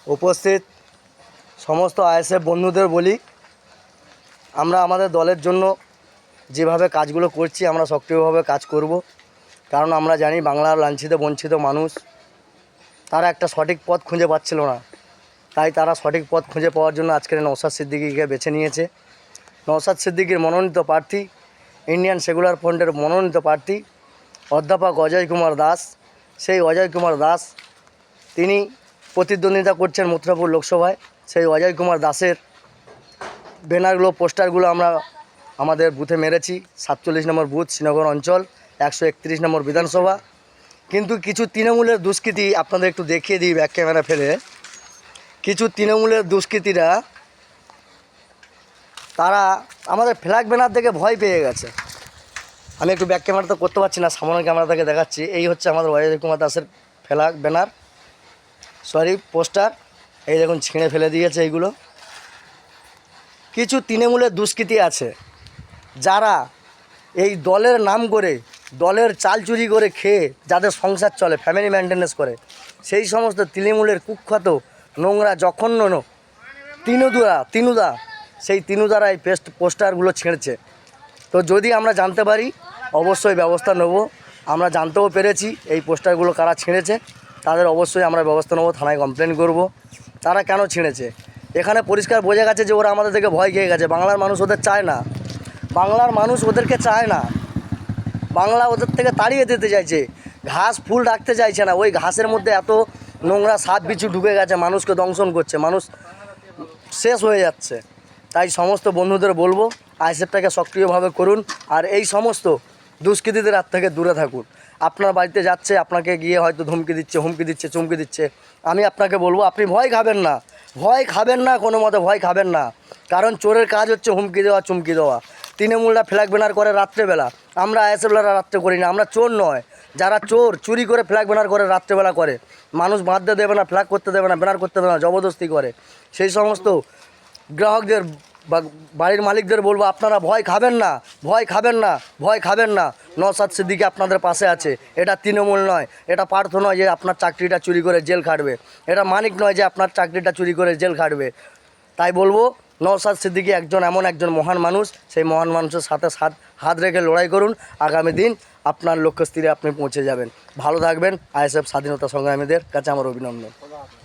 উপস্থিত সমস্ত আইএসএফ বন্ধুদের বলি, আমরা আমাদের দলের জন্য যেভাবে কাজগুলো করছি আমরা সক্রিয়ভাবে কাজ করব। কারণ আমরা জানি বাংলার লাঞ্ছিত বঞ্চিত মানুষ তারা একটা সঠিক পথ খুঁজে পাচ্ছিল না, তাই তারা সঠিক পথ খুঁজে পাওয়ার জন্য আজকের নওশাদ সিদ্দিকীকে বেছে নিয়েছে। নওশাদ সিদ্দিকীর মনোনীত প্রার্থী, ইন্ডিয়ান সেকুলার ফ্রন্টের মনোনীত প্রার্থী অধ্যাপক অজয় কুমার দাস। সেই অজয় কুমার দাস তিনি প্রতিদ্বন্দ্বিতা করছেন মথুরাপুর লোকসভায়। সেই অজয় কুমার দাসের ব্যানারগুলো, পোস্টারগুলো আমরা আমাদের বুথে মেরেছি। 47 নম্বর বুথ, শ্রীনগর অঞ্চল, 131 নম্বর বিধানসভা। কিন্তু কিছু তৃণমূলের দুষ্কৃতী, আপনাদের একটু দেখিয়ে দিই ব্যাক ক্যামেরা ফেলে, কিছু তৃণমূলের দুষ্কৃতীরা তারা আমাদের ফ্ল্যাগ ব্যানার দেখে ভয় পেয়ে গেছে। আমি একটু ব্যাক ক্যামেরা তো করতে পারছি না, সামনের ক্যামেরা থেকে দেখাচ্ছি। এই হচ্ছে আমাদের অজয় কুমার দাসের ফ্ল্যাগ ব্যানার, পোস্টার। এই দেখুন ছিঁড়ে ফেলে দিয়েছে এইগুলো। কিছু তৃণমূলের দুষ্কৃতী আছে যারা এই দলের নাম করে, দলের চাল চুরি করে খেয়ে যাদের সংসার চলে, ফ্যামিলি মেনটেন্যান্স করে, সেই সমস্ত তৃণমূলের কুখ্যাত নোংরা জঘন্য তিনুদা সেই তিনুদারা এই পোস্টারগুলো ছেড়েছে। তো যদি আমরা জানতে পারি অবশ্যই ব্যবস্থা নেব। আমরা জানতেও পেরেছি এই পোস্টারগুলো কারা ছিঁড়েছে, তাদের অবশ্যই আমরা ব্যবস্থা নেব, থানায় কমপ্লেন করব। তারা কেন ছিঁড়েছে এখানে পরিষ্কার বোঝা গেছে যে ওরা আমাদের থেকে ভয় খেয়ে গেছে। বাংলার মানুষ ওদের চায় না, বাংলার মানুষ ওদেরকে চায় না, বাংলা ওদের থেকে তাড়িয়ে দিতে চাইছে, ঘাস ফুল রাখতে চাইছে না। ওই ঘাসের মধ্যে এত নোংরা সাপ বিছু ঢুকে গেছে, মানুষকে দংশন করছে, মানুষ শেষ হয়ে যাচ্ছে। তাই সমস্ত বন্ধুদের বলবো আইএসএফটাকে সক্রিয়ভাবে করুন, আর এই সমস্ত দুষ্কৃতীদের হাত থেকে দূরে থাকুন। আপনার বাড়িতে যাচ্ছে, আপনাকে গিয়ে হয়তো হুমকি দিচ্ছে, চুমকি দিচ্ছে, আমি আপনাকে বলবো আপনি ভয় খাবেন না, কোনো মতে ভয় খাবেন না। কারণ চোরের কাজ হচ্ছে হুমকি দেওয়া, চুমকি দেওয়া। তৃণমূলরা ফ্ল্যাগ ব্যানার করে রাত্রেবেলা, আমরা আইএসএফরা রাত্রে করি না। আমরা চোর নয়, যারা চোর চুরি করে ফ্ল্যাগ ব্যানার করে রাত্রেবেলা করে, মানুষ বাঁধতে দেবে না, ফ্ল্যাগ করতে দেবে না, ব্যানার করতে দেবে না, জবরদস্তি করে। সেই সমস্ত গ্রাহকদের বা বাড়ির মালিকদের বলবো আপনারা ভয় খাবেন না। নওশাদ সিদ্দিকী আপনাদের পাশে আছে। এটা তৃণমূল নয়, এটা পার্থ নয় যে আপনার চাকরিটা চুরি করে জেল খাটবে, এটা মানিক নয় যে আপনার চাকরিটা চুরি করে জেল খাটবে। তাই বলবো নওশাদ সিদ্দিকী এমন একজন মহান মানুষ, সেই মহান মানুষের সাথে হাত রেখে লড়াই করুন। আগামী দিন আপনার লক্ষ্যস্থিরে আপনি পৌঁছে যাবেন। ভালো থাকবেন। আইএসএফ স্বাধীনতা সংগ্রামীদের কাছে আমার অভিনন্দন।